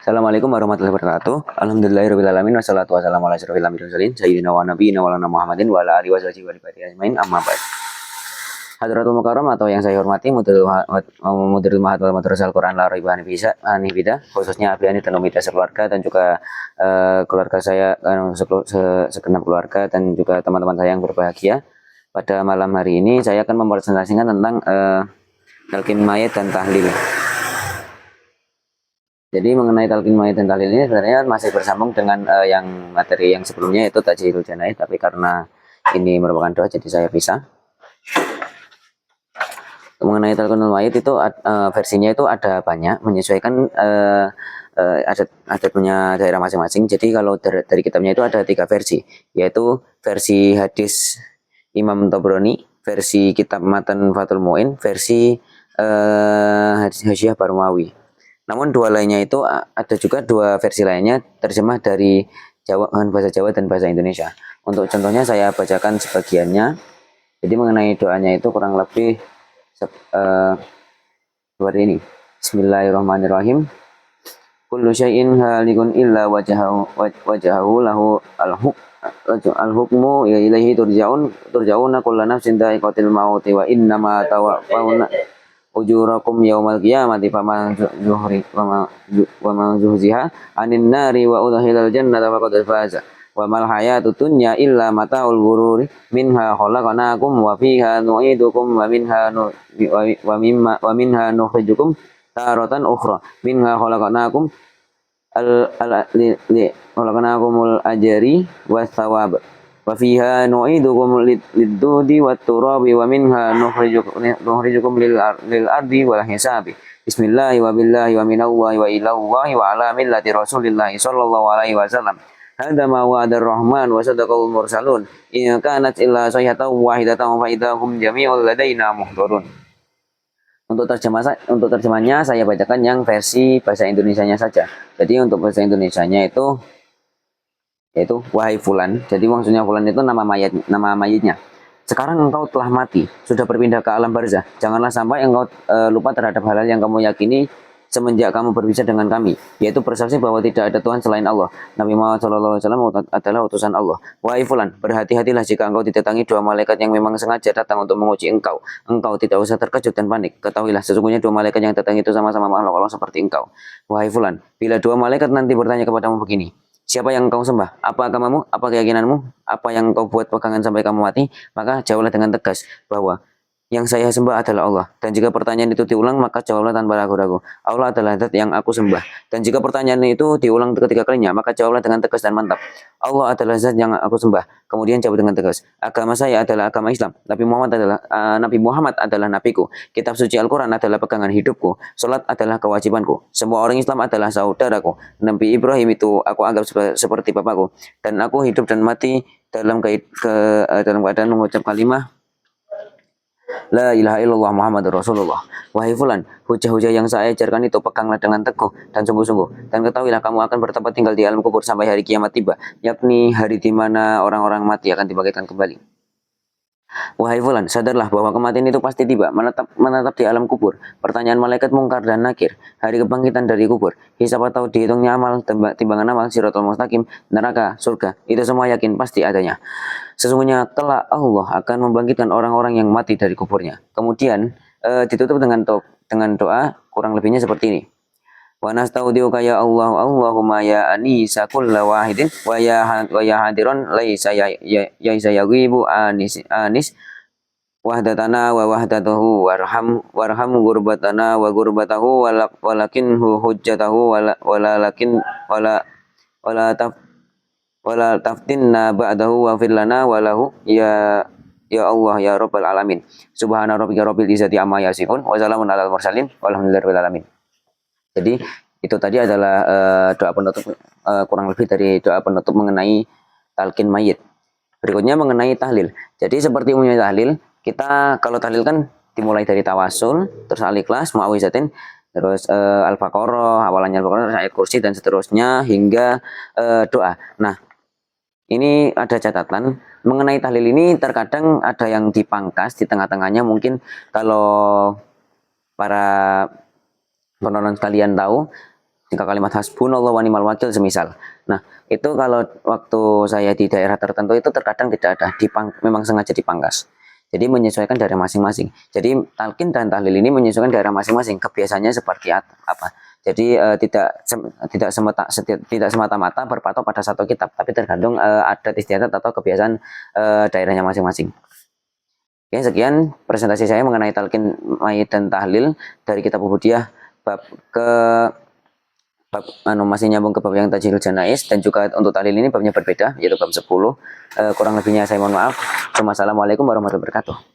Assalamualaikum warahmatullahi wabarakatuh. Alhamdulillahirabbil alamin wassalatu wassalamu ala asyrofil anbiya'i wal mursalin sayyidina wa nabiyina wa lana Muhammadin wa ala alihi washabihi wa alihi ajmain amma ba'd. Hadratul Mukarram atau yang saya hormati Mudirul Mahatul Madrasah Al-Qur'an La Raiba Hanifida, khususnya Abiani dan Umida sekeluarga dan juga keluarga saya segenap keluarga dan juga teman-teman saya yang berbahagia. Pada malam hari ini saya akan mempresentasikan tentang talqin mayit dan tahlil. Jadi mengenai talqin mayit dan tahlil ini sebenarnya masih bersambung dengan yang materi yang sebelumnya, yaitu tajhilul janaiz, tapi karena ini merupakan doa jadi saya pisah. Mengenai talqin mayit itu versinya itu ada banyak, menyesuaikan adat punya daerah masing-masing. Jadi kalau dari kitabnya itu ada 3 versi, yaitu versi hadis Imam Tabrani, versi kitab Matan Fathul Mu'in, versi Hasyiah Barmawi. Namun dua lainnya itu ada juga 2 versi lainnya terjemah dari bahasa Jawa dan bahasa Indonesia. Untuk contohnya saya bacakan sebagiannya. Jadi mengenai doanya itu kurang lebih seperti ini. Bismillahirrahmanirrahim. Kullu syai'in halikun illa wajahahu lahu al-hukmu ya ilaihi turja'una kullu nafsin dha'iqatul mauti wa innama tawaffawna ujurakum yaumal qiyamati faman zuhziha anin nari wa udkhilal jannata faqad faza wa mal hayatud dunya illa mataul ghururi minha khalaqnakum wa fiha nu'idukum wa minha nukhrijukum taratan ukhra minha khalaqnakum khalaqnakumul ajri was thawab wa fiha nu'idukum lid-dudi wat-turabi wa minha nukhrijukum lil ardi wal hisabi. Bismillahi wa billahi wa minallahi wa ilallahi wa ala millati rasulillahi sallallahu alaihi wasallam. Hadza ma wa'ada ar-rahman wa sadaqal mursalun. In kanat illa sayhatan wahidatan fa idahum jami'un ladaina muhdharun. Untuk terjemahnya saya bacakan yang versi bahasa Indonesianya saja. Jadi untuk bahasa Indonesianya itu yaitu wahai fulan. Jadi maksudnya fulan itu nama mayitnya. Sekarang engkau telah mati, sudah berpindah ke alam barzah. Janganlah sampai engkau lupa terhadap hal-hal yang kamu yakini semenjak kamu berpisah dengan kami, yaitu bersaksi bahwa tidak ada Tuhan selain Allah. Nabi Muhammad SAW adalah utusan Allah. Wahai fulan, berhati-hatilah jika engkau didatangi 2 malaikat yang memang sengaja datang untuk menguji engkau. Engkau tidak usah terkejut dan panik. Ketahuilah sesungguhnya 2 malaikat yang datang itu sama-sama makhluk Allah seperti engkau. Wahai fulan, bila 2 malaikat nanti bertanya kepadamu begini, siapa yang engkau sembah? Apa agamamu? Apa keyakinanmu? Apa yang engkau buat pegangan sampai kamu mati? Maka jawablah dengan tegas bahwa yang saya sembah adalah Allah. Dan jika pertanyaan itu diulang, maka jawablah tanpa ragu-ragu, Allah adalah zat yang aku sembah. Dan jika pertanyaan itu diulang ketiga kalinya, maka jawablah dengan tegas dan mantap, Allah adalah zat yang aku sembah. Kemudian jawab dengan tegas, agama saya adalah agama Islam. Nabi Muhammad adalah nabiku. Kitab suci Al-Quran adalah pegangan hidupku. Salat adalah kewajibanku. Semua orang Islam adalah saudaraku. Nabi Ibrahim itu aku anggap seperti bapakku. Dan aku hidup dan mati dalam keadaan mengucap kalimah La ilaha illallah Muhammadur Rasulullah. Wahai fulan, hujah-hujah yang saya ajarkan itu peganglah dengan teguh dan sungguh-sungguh. Dan ketahuilah kamu akan bertempat tinggal di alam kubur sampai hari kiamat tiba, yakni hari di mana orang-orang mati akan dibangkitkan kembali. Wahai fulan, sadarlah bahwa kematian itu pasti tiba, menetap di alam kubur. Pertanyaan malaikat mungkar dan nakir, hari kebangkitan dari kubur, hisab atau dihitungnya amal, timbangan amal, siratul mustaqim, neraka, surga, itu semua yakin pasti adanya. Sesungguhnya kelak Allah akan membangkitkan orang-orang yang mati dari kuburnya. Kemudian ditutup dengan doa kurang lebihnya seperti ini. Wa nastaudiuka ya Allah Allahumma ya anisa kulla wahidin wa ya hadiron laisa yagibu anis wahdatana wa wahdatahu warham gurbatana wa gurbatahu walakin hujjatahu wala taftinna ba'dahu wa firlana walahu ya Allah ya Rabbal alamin. Subhana rabbika rabbil izzati amma yasifun wa salamun alal mursalin walhamdulillahi rabbil alamin. Jadi itu tadi adalah doa penutup, kurang lebih dari doa penutup mengenai talqin mayit. Berikutnya mengenai tahlil. Jadi seperti umumnya tahlil, kita kalau tahlil kan dimulai dari tawasul, terus al-ikhlas, mu'awwizatin, terus al-baqarah, awalannya al-baqarah, ayat kursi dan seterusnya hingga doa. Nah, ini ada catatan mengenai tahlil ini, terkadang ada yang dipangkas di tengah-tengahnya. Mungkin kalau para penonton sekalian tahu, jika kalimat hasbunallah wa ni'mal wakil semisal. Nah, itu kalau waktu saya di daerah tertentu itu terkadang tidak ada, memang sengaja dipangkas. Jadi menyesuaikan daerah masing-masing. Jadi talqin dan tahlil ini menyesuaikan daerah masing-masing. Kebiasaannya seperti apa. Jadi tidak semata-mata berpatok pada satu kitab, tapi tergantung adat istiadat atau kebiasaan daerahnya masing-masing. Oke, sekian presentasi saya mengenai talqin mayit dan tahlil dari kitab Ubudiyah bab masih nyambung ke bab yang tajhilul janais, dan juga untuk tahlil ini babnya berbeda, yaitu bab 10. Kurang lebihnya saya mohon maaf. Assalamualaikum warahmatullahi wabarakatuh.